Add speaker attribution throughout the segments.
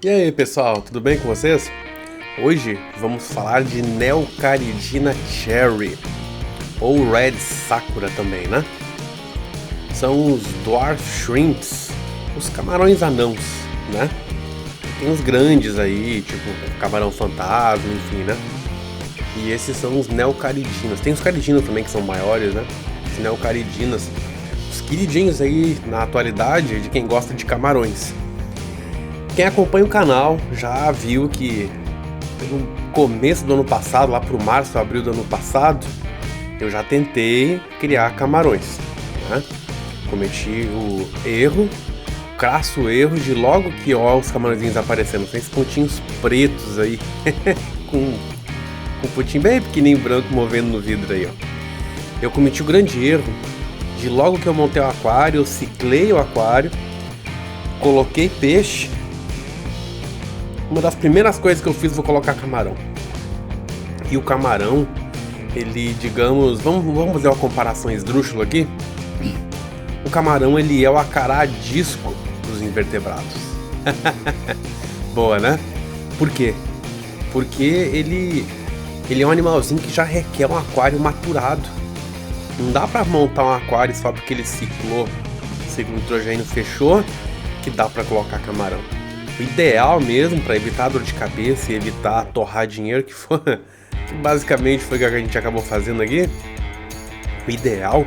Speaker 1: E aí pessoal, tudo bem com vocês? Hoje vamos falar de Neocaridina Cherry, ou Red Sakura também, né? São os Dwarf Shrimps, os camarões anãos, né? Tem os grandes aí, tipo camarão fantasma, enfim, né? E esses são os Neocaridinas. Tem os caridinos também que são maiores, né? Os Neocaridinas, os queridinhos aí na atualidade de quem gosta de camarões. Quem acompanha o canal já viu que no começo do ano passado, lá pro março, abril do ano passado, eu já tentei criar camarões, né? Cometi o crasso erro de logo que os camarõezinhos aparecendo, tem esses pontinhos pretos aí, com um pontinho bem pequenininho branco movendo no vidro aí, ó. Eu cometi o grande erro de logo que eu montei o aquário, eu ciclei o aquário, coloquei peixe. Uma das primeiras coisas que eu fiz foi colocar camarão. E o camarão, ele, digamos, vamos fazer uma comparação esdrúxula aqui. O camarão, ele é o acaradisco dos invertebrados. Boa, né? Por quê? Porque ele é um animalzinho que já requer um aquário maturado. Não dá pra montar um aquário só porque ele ciclo nitrogênio fechou que dá pra colocar camarão. O ideal mesmo, para evitar dor de cabeça e evitar torrar dinheiro, que basicamente foi o que a gente acabou fazendo aqui, o ideal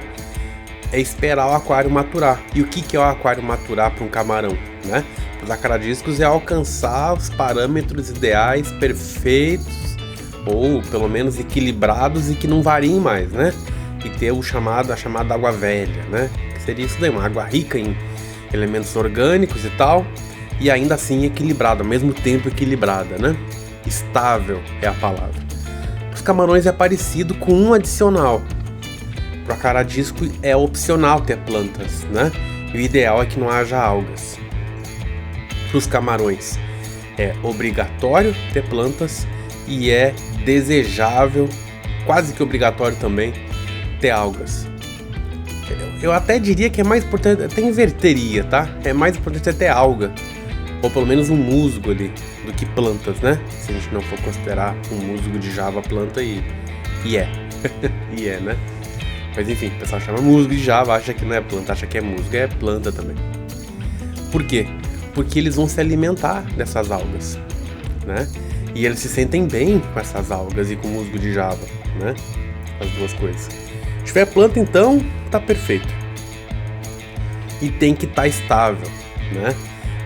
Speaker 1: é esperar o aquário maturar. E o que é o aquário maturar para um camarão, né? Os acaradiscos é alcançar os parâmetros ideais, perfeitos, ou pelo menos equilibrados e que não variem mais, né? E ter a chamada água velha, né? Que seria isso daí, uma água rica em elementos orgânicos e tal, e ainda assim equilibrada, ao mesmo tempo equilibrada, né? Estável é a palavra. Os camarões é parecido com um adicional. Para o acaradisco é opcional ter plantas, né? E o ideal é que não haja algas. Para os camarões é obrigatório ter plantas e é desejável, quase que obrigatório também, ter algas. Eu até diria que é mais importante, até inverteria, tá? É mais importante ter alga, ou pelo menos um musgo ali, do que plantas, né? Se a gente não for considerar um musgo de Java planta e é. E é, né? Mas enfim, o pessoal chama musgo de Java, acha que não é planta, acha que é musgo, é planta também. Por quê? Porque eles vão se alimentar dessas algas, né? E eles se sentem bem com essas algas e com o musgo de Java, né? As duas coisas. Se tiver planta, então, tá perfeito. E tem que estar estável, né?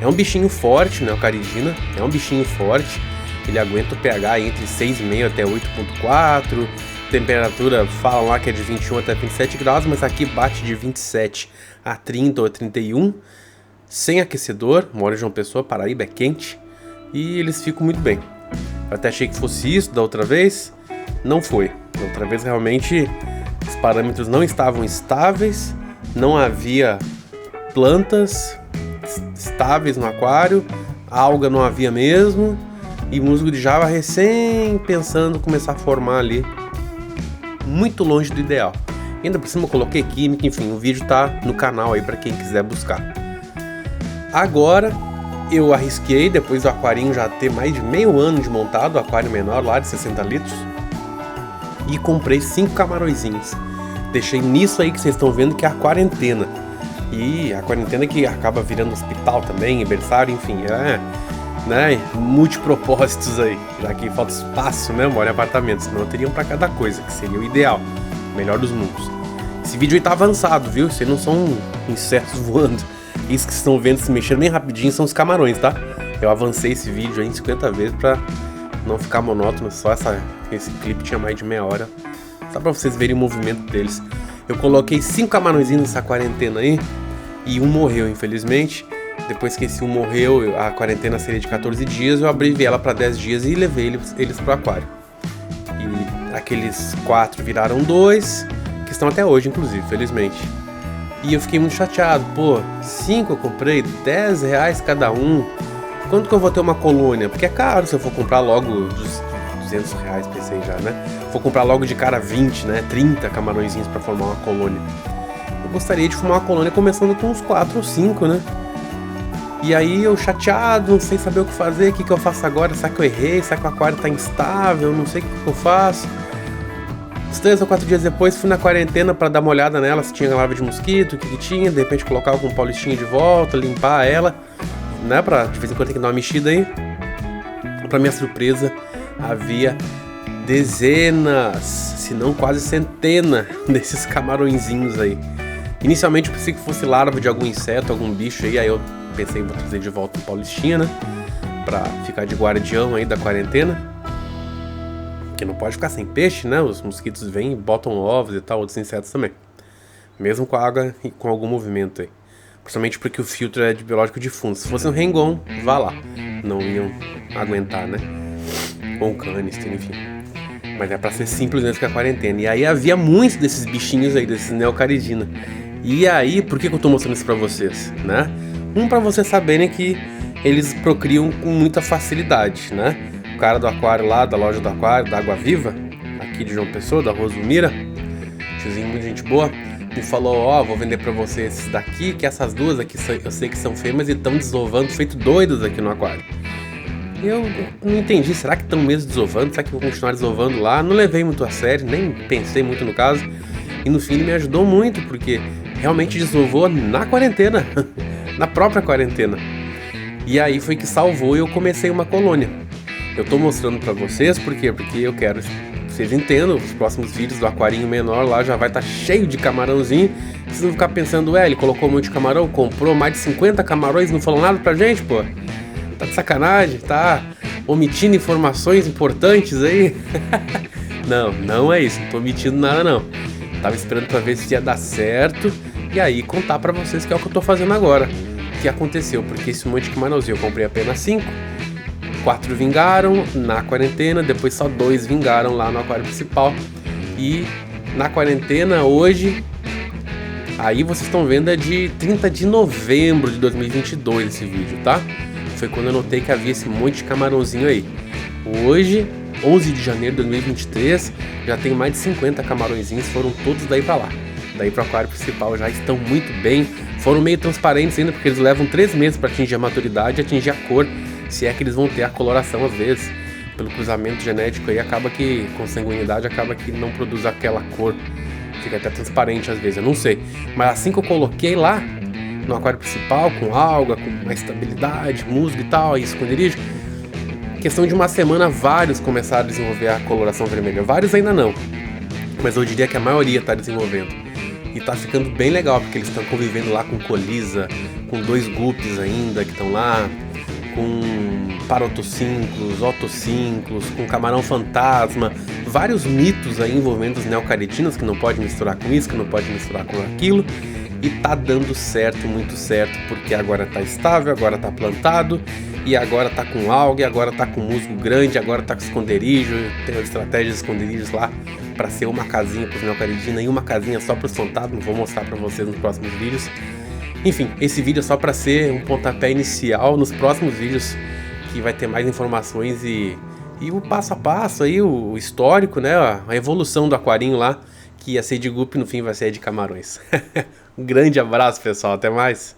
Speaker 1: É um bichinho forte, né? O caridina é um bichinho forte. Ele aguenta o pH entre 6,5 até 8,4. Temperatura, falam lá que é de 21 até 27 graus, mas aqui bate de 27 a 30 ou 31. Sem aquecedor, moro em João Pessoa, Paraíba, é quente. E eles ficam muito bem. Eu até achei que fosse isso da outra vez. Não foi. Da outra vez realmente os parâmetros não estavam estáveis. Não havia plantas estáveis no aquário, alga não havia mesmo, e musgo de Java recém pensando começar a formar ali, muito longe do ideal. Ainda por cima eu coloquei química, enfim, o vídeo tá no canal aí para quem quiser buscar. Agora eu arrisquei, depois do aquarinho já ter mais de meio ano de montado, aquário menor lá de 60 litros, e comprei 5 camarõezinhos. Deixei nisso aí que vocês estão vendo, que é a quarentena. E a quarentena que acaba virando hospital também, berçário, enfim, né, multipropósitos aí, já que falta espaço, né, moro em apartamento, senão teriam pra cada coisa, que seria o ideal, melhor dos mundos. Esse vídeo aí tá avançado, viu, isso aí não são insetos voando, isso que vocês estão vendo se mexendo bem rapidinho são os camarões, tá? Eu avancei esse vídeo aí em 50 vezes pra não ficar monótono, só esse clipe tinha mais de meia hora, só pra vocês verem o movimento deles. Eu coloquei 5 camarõezinhos nessa quarentena aí, e um morreu, infelizmente. Depois que esse um morreu, a quarentena seria de 14 dias, eu abreviei ela para 10 dias e levei eles pro aquário. E aqueles 4 viraram 2, que estão até hoje, inclusive, felizmente. E eu fiquei muito chateado, pô, 5 eu comprei, R$10 cada um. Quanto que eu vou ter uma colônia? Porque é caro se eu for comprar logo dos R$200, pensei já, né? Vou comprar logo de cara 20, né? 30 camarõezinhos para formar uma colônia. Eu gostaria de formar uma colônia começando com uns 4 ou 5, né? E aí eu chateado, não sei saber o que fazer, o que eu faço agora, será que eu errei, será que o aquário tá instável, não sei o que eu faço. Uns 3 ou 4 dias depois fui na quarentena pra dar uma olhada nela, se tinha larva de mosquito, o que tinha, de repente colocar algum paulistinho de volta, limpar ela, né, pra de vez em quando ter que dar uma mexida aí. Pra minha surpresa, havia dezenas, se não quase centenas desses camarõezinhos aí. Inicialmente eu pensei que fosse larva de algum inseto, algum bicho aí eu pensei em vou trazer de volta o paulistinha, né, pra ficar de guardião aí da quarentena. Porque não pode ficar sem peixe, né, os mosquitos vêm e botam ovos e tal, outros insetos também. Mesmo com a água e com algum movimento aí. Principalmente porque o filtro é de biológico de fundo. Se fosse um Rengon, vá lá. Não iam aguentar, né? Ou um canister, enfim. Mas é pra ser simples mesmo que a quarentena. E aí havia muitos desses bichinhos aí, desses neocaridina. E aí, por que eu tô mostrando isso pra vocês, né? Pra vocês saberem que eles procriam com muita facilidade, né? O cara do aquário lá, da loja do aquário, da Água Viva, aqui de João Pessoa, da Rosumira, tiozinho muito gente boa, me falou, vou vender pra você esses daqui, que essas duas aqui eu sei que são fêmeas e estão desovando feito doidas aqui no aquário. Eu não entendi, será que estão mesmo desovando? Será que vou continuar desovando lá? Não levei muito a sério, nem pensei muito no caso. E no fim ele me ajudou muito, porque realmente desovou na quarentena, na própria quarentena. E aí foi que salvou e eu comecei uma colônia. Eu tô mostrando pra vocês, por quê? Porque eu quero que vocês entendam, os próximos vídeos do aquarinho menor lá já vai estar cheio de camarãozinho. Vocês vão ficar pensando, ele colocou um monte de camarão, comprou mais de 50 camarões, não falou nada pra gente, pô. Tá de sacanagem, tá omitindo informações importantes aí? Não é isso, não tô omitindo nada não. Tava esperando pra ver se ia dar certo e aí contar pra vocês que é o que eu tô fazendo agora. O que aconteceu, porque esse monte de camarãozinho eu comprei apenas 5. 4 vingaram na quarentena, depois só 2 vingaram lá no aquário principal. E na quarentena hoje, aí vocês estão vendo é de 30 de novembro de 2022 esse vídeo, tá? Foi quando eu notei que havia esse monte de camarãozinho aí. Hoje, 11 de janeiro de 2023, já tem mais de 50 camarõezinhos, foram todos daí pra lá. Daí pro aquário principal já estão muito bem, foram meio transparentes ainda, porque eles levam 3 meses para atingir a maturidade e atingir a cor. Se é que eles vão ter a coloração às vezes, pelo cruzamento genético aí, acaba que, com sanguinidade, acaba que não produz aquela cor, fica até transparente às vezes, eu não sei. Mas assim que eu coloquei lá, no aquário principal, com alga, com mais estabilidade, musgo e tal, e esconderijo, questão de uma semana, vários começaram a desenvolver a coloração vermelha, vários ainda não, mas eu diria que a maioria está desenvolvendo. E tá ficando bem legal, porque eles estão convivendo lá com colisa, com 2 guppies ainda que estão lá, com parotocínclos, otocínclos, com camarão fantasma, vários mitos aí envolvendo os neocaridinas, que não pode misturar com isso, que não pode misturar com aquilo, e tá dando certo, muito certo, porque agora tá estável, agora tá plantado, e agora tá com alga, agora tá com musgo grande, agora tá com esconderijo, tem uma estratégia de esconderijos lá, para ser uma casinha pros neocaridina e uma casinha só pros fantasmas, vou mostrar para vocês nos próximos vídeos. Enfim, esse vídeo é só para ser um pontapé inicial. Nos próximos vídeos que vai ter mais informações e o passo a passo aí, o histórico, né, a evolução do aquarinho lá, que ia ser de guppy, no fim vai ser de camarões. Um grande abraço, pessoal, até mais.